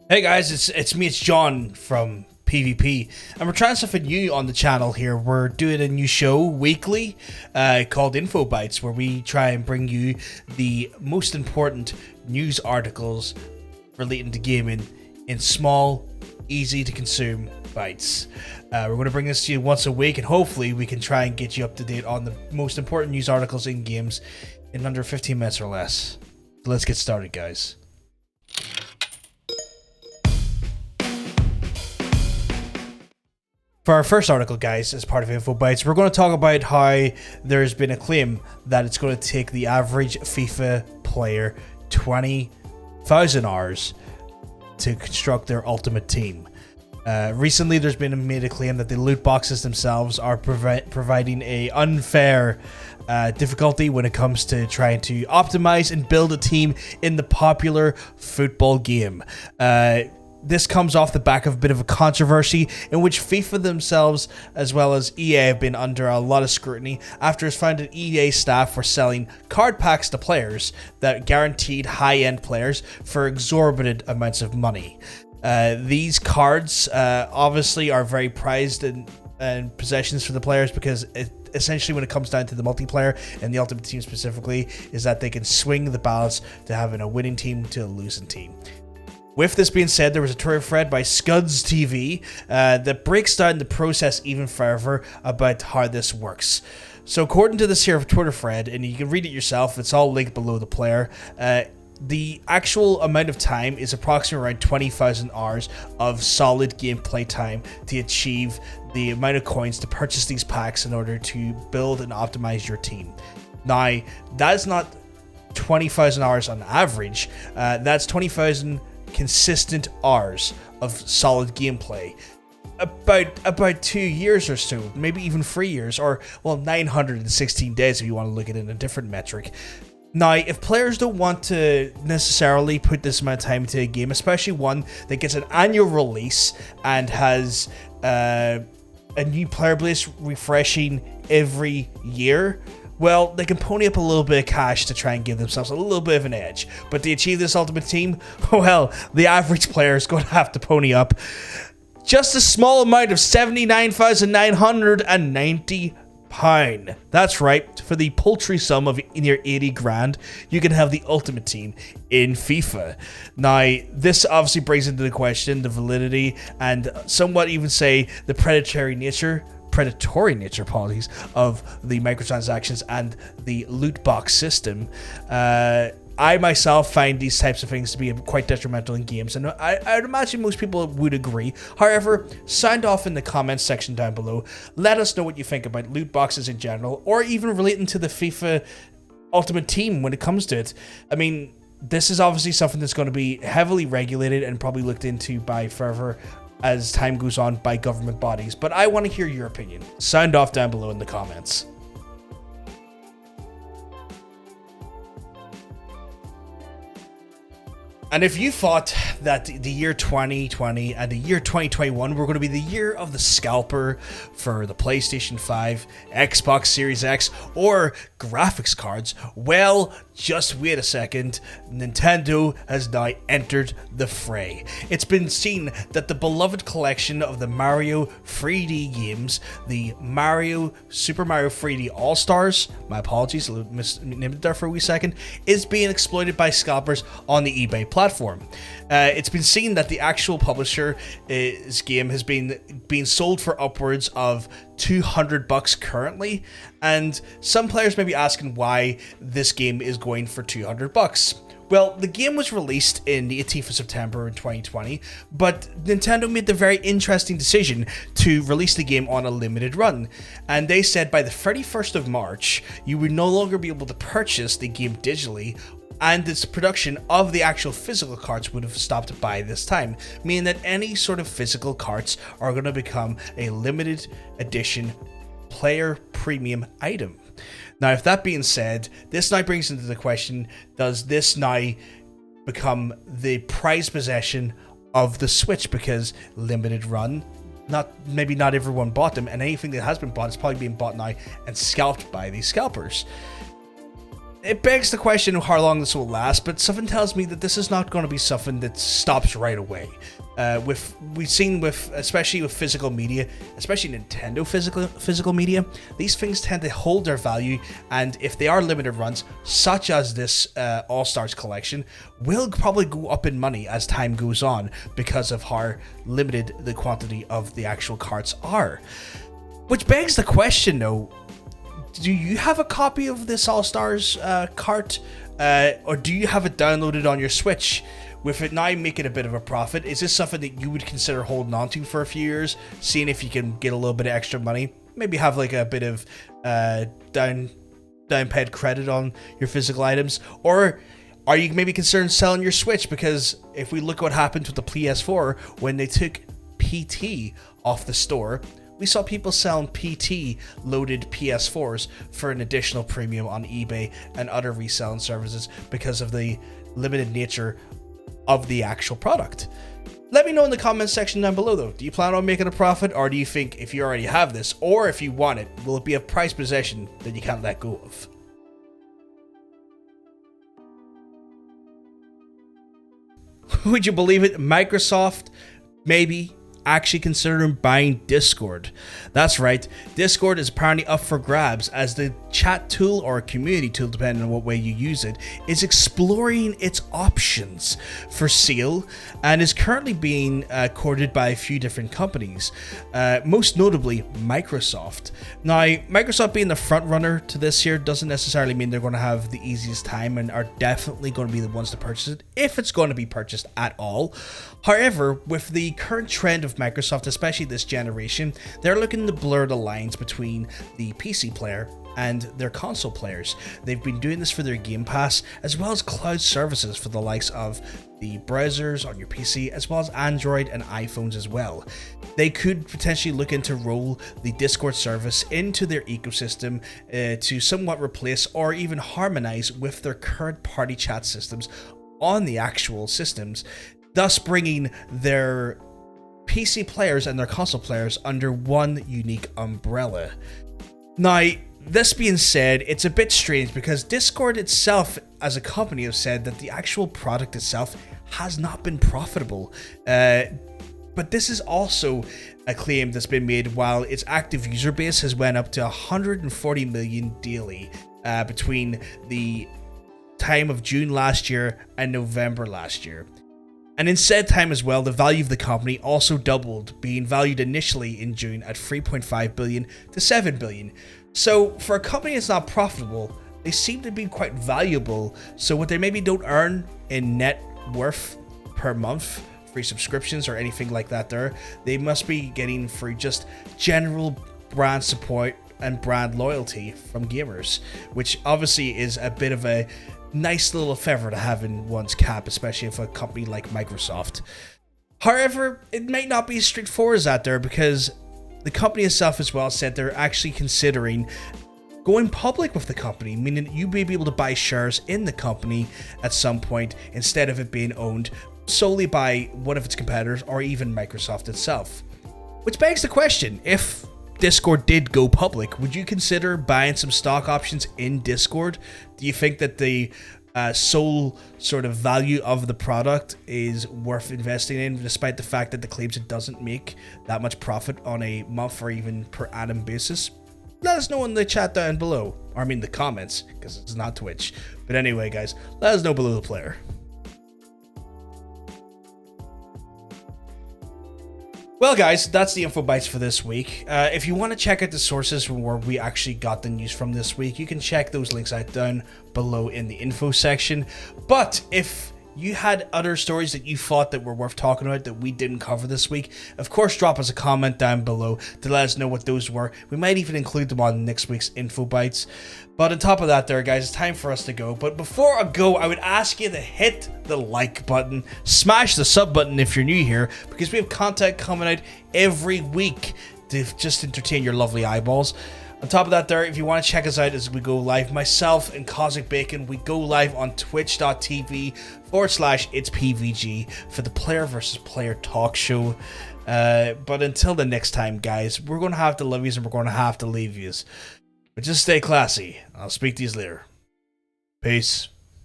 Hey guys, it's John from PvP, and we're trying something new on the channel here. We're doing a new show weekly called INFOBYTE, where we try and bring you the most important news articles relating to gaming in small, easy to consume bites. We're going to bring this to you once a week, and hopefully we can try and get you up to date on the most important news articles in games in under 15 minutes or less. So let's get started, guys. For our first article, guys, as part of InfoBytes, we're going to talk about how there's been a claim that it's going to take the average FIFA player 20,000 hours to construct their ultimate team. Recently, there's been made a claim that the loot boxes themselves are providing a unfair difficulty when it comes to trying to optimize and build a team in the popular football game. This comes off the back of a bit of a controversy in which FIFA themselves, as well as EA, have been under a lot of scrutiny after it's found that EA staff were selling card packs to players that guaranteed high-end players for exorbitant amounts of money. These cards obviously are very prized and possessions for the players because essentially when it comes down to the multiplayer and the Ultimate Team specifically is that they can swing the balance to having a winning team to a losing team. With this being said, there was a Twitter thread by Scuds TV that breaks down the process even further about how this works. So according to this here Twitter thread, and you can read it yourself, it's all linked below the player, the actual amount of time is approximately around 20,000 hours of solid gameplay time to achieve the amount of coins to purchase these packs in order to build and optimize your team. Now, that's not 20,000 hours on average, that's 20,000 consistent hours of solid gameplay. About 2 years or so, maybe even 3 years, or well, 916 days if you want to look at it in a different metric. Now, if players don't want to necessarily put this amount of time into a game, especially one that gets an annual release and has a new player base refreshing every year, well, they can pony up a little bit of cash to try and give themselves a little bit of an edge. But to achieve this ultimate team, well, the average player is going to have to pony up just a small amount of £79,990. That's right, for the paltry sum of near 80 grand, you can have the ultimate team in FIFA. Now, this obviously brings into the question the validity and somewhat even say the predatory nature, apologies, of the microtransactions and the loot box system. I myself find these types of things to be quite detrimental in games, and I'd imagine most people would agree. However, sound off in the comments section down below. Let us know what you think about loot boxes in general, or even relating to the FIFA Ultimate Team when it comes to it. I mean, this is obviously something that's going to be heavily regulated and probably looked into by further as time goes on by government bodies, but I want to hear your opinion. Sound off down below in the comments. And if you thought that the year 2020 and the year 2021 were going to be the year of the scalper for the PlayStation 5, Xbox Series X, or graphics cards, well, just wait a second. Nintendo has now entered the fray. It's been seen that the beloved collection of the Mario 3D games, the Super Mario 3D All-Stars, my apologies, I misnamed it there for a wee second, is being exploited by scalpers on the eBay platform. It's been seen that the actual publisher's game has been sold for upwards of $200 currently, and some players may be asking why this game is going for $200. Well, the game was released in the 18th of September in 2020, but Nintendo made the very interesting decision to release the game on a limited run. And they said by the 31st of March, you would no longer be able to purchase the game digitally, and its production of the actual physical cards would have stopped by this time, meaning that any sort of physical cards are going to become a limited edition player premium item. Now, if that being said, this now brings into the question, does this now become the prized possession of the Switch? Because limited run, maybe not everyone bought them, and anything that has been bought is probably being bought now and scalped by these scalpers. It begs the question of how long this will last, but something tells me that this is not going to be something that stops right away. We've seen especially with physical media, especially Nintendo physical media, these things tend to hold their value, and if they are limited runs, such as this All-Stars collection, will probably go up in money as time goes on because of how limited the quantity of the actual cards are. Which begs the question, though. Do you have a copy of this All-Stars cart, or do you have it downloaded on your Switch? With it now making a bit of a profit, is this something that you would consider holding on to for a few years, seeing if you can get a little bit of extra money? Maybe have like a bit of down paid credit on your physical items? Or are you maybe concerned selling your Switch? Because if we look at what happened with the PS4 when they took PT off the store, we saw people selling PT loaded PS4s for an additional premium on eBay and other reselling services because of the limited nature of the actual product. Let me know in the comments section down below though. Do you plan on making a profit, or do you think if you already have this, or if you want it, will it be a prized possession that you can't let go of? Would you believe it? Microsoft maybe actually considering buying Discord. That's right, Discord is apparently up for grabs as the chat tool or community tool, depending on what way you use it, is exploring its options for sale and is currently being courted by a few different companies, most notably Microsoft. Now, Microsoft being the front runner to this here doesn't necessarily mean they're going to have the easiest time and are definitely going to be the ones to purchase it, if it's going to be purchased at all. However, with the current trend of Microsoft, especially this generation, they're looking to blur the lines between the PC player and their console players. They've been doing this for their Game Pass, as well as cloud services for the likes of the browsers on your PC, as well as Android and iPhones as well. They could potentially look into roll the Discord service into their ecosystem to somewhat replace or even harmonize with their current party chat systems on the actual systems, thus bringing their PC players and their console players under one unique umbrella. Now, this being said, it's a bit strange because Discord itself as a company have said that the actual product itself has not been profitable. But this is also a claim that's been made while its active user base has went up to 140 million daily between the time of June last year and November last year. And in said time as well, the value of the company also doubled, being valued initially in June at 3.5 billion to 7 billion. So for a company that's not profitable, they seem to be quite valuable. So what they maybe don't earn in net worth per month, free subscriptions or anything like that there, they must be getting for just general brand support and brand loyalty from gamers, which obviously is a bit of a nice little favor to have in one's cap, especially for a company like Microsoft. However, it might not be as straightforward as that there, because the company itself as well said they're actually considering going public with the company, meaning that you may be able to buy shares in the company at some point instead of it being owned solely by one of its competitors or even Microsoft itself. Which begs the question, if Discord did go public, would you consider buying some stock options in Discord? Do you think that the sole sort of value of the product is worth investing in, despite the fact that the claims it doesn't make that much profit on a month or even per annum basis? Let us know in the chat down below, or I mean the comments, because it's not Twitch. But anyway, guys, let us know below the player. Well, guys, that's the info bites for this week. If you want to check out the sources from where we actually got the news from this week, you can check those links out down below in the info section. But if you had other stories that you thought that were worth talking about that we didn't cover this week, of course, drop us a comment down below to let us know what those were. We might even include them on next week's info bites. But on top of that there, guys, it's time for us to go. But before I go, I would ask you to hit the like button, smash the sub button if you're new here, because we have content coming out every week to just entertain your lovely eyeballs. On top of that there, if you want to check us out as we go live, myself and Cosmic Bacon, we go live on twitch.tv/itspvg for the player versus player talk show. But until the next time, guys, we're going to have to love yous and we're going to have to leave yous. But just stay classy. I'll speak to yous later. Peace.